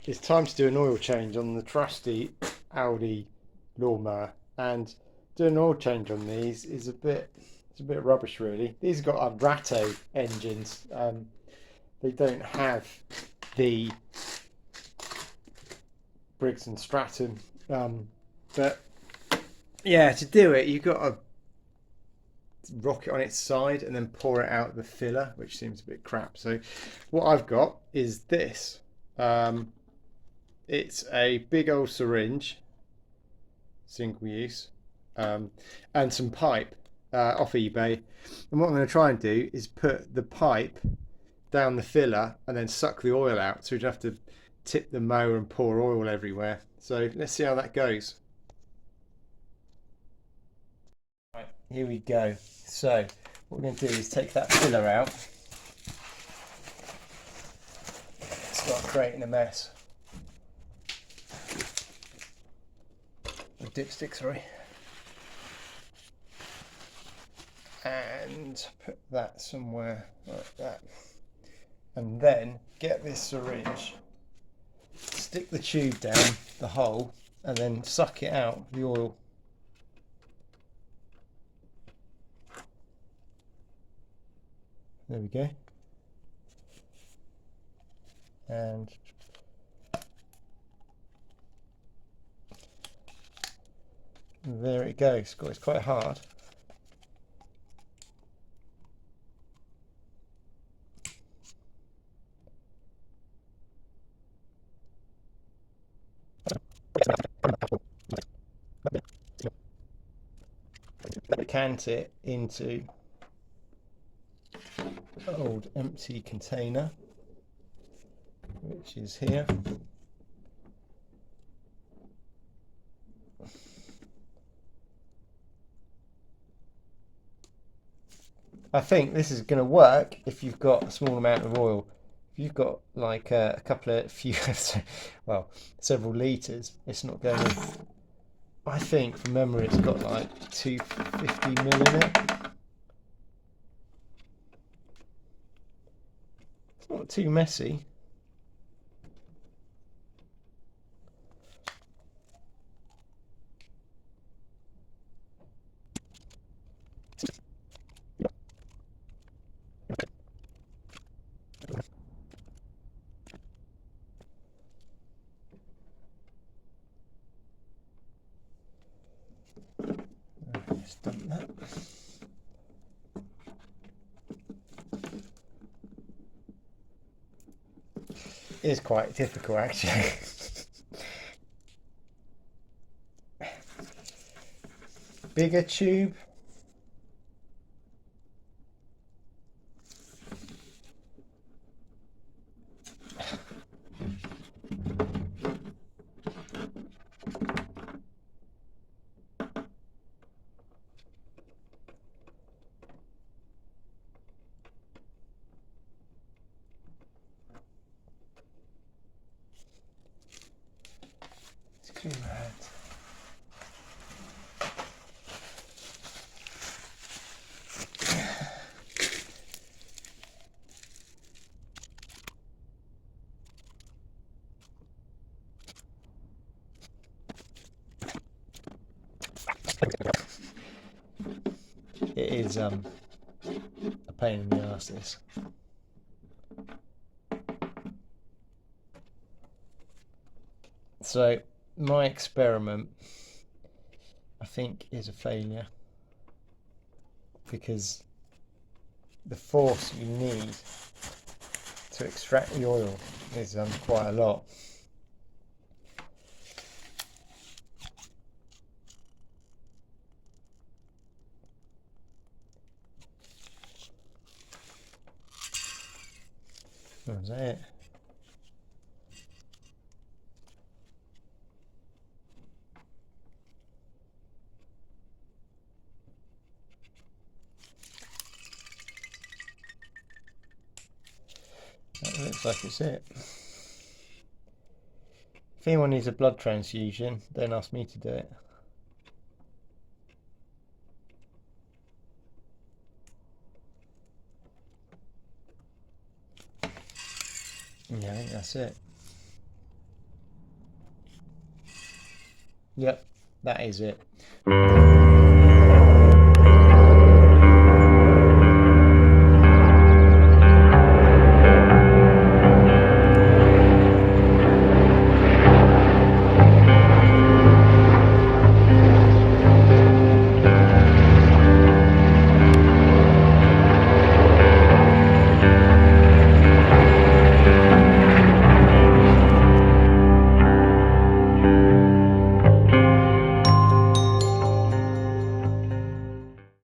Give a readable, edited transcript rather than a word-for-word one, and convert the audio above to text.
it's time to do an oil change on the trusty Audi lawnmower, and doing an oil change on these is it's a bit rubbish really. These have got Ratto engines. They don't have the Briggs and Stratton, but yeah, to do it you've got to rock it on its side and then pour it out the filler, which seems a bit crap. So what I've got is this. It's a big old syringe, single use, and some pipe off eBay. And what I'm going to try and do is put the pipe down the filler and then suck the oil out, so we don't have to tip the mower and pour oil everywhere. So let's see how that goes. Right, here we go. So what we're going to do is take that filler out, start creating a mess. Dipstick, sorry, and put that somewhere like that, and then get this syringe, stick the tube down the hole, and then suck it out the oil. There we go. And there it goes. It's quite hard. Decant it into an old empty container, which is here. I think this is going to work if you've got a small amount of oil. If you've got like a couple of well, several litres, it's not going to. I think from memory it's got like 250 ml in it. It's not too messy. Just dump that. It is quite difficult actually. Bigger tube. Clean my hands. It is a pain in the arse, this. So my experiment, I think, is a failure, because the force you need to extract the oil is quite a lot. Oh, is that it? That looks like it's it. If anyone needs a blood transfusion, don't ask me to do it. Yeah, I think that's it. Yep, that is it.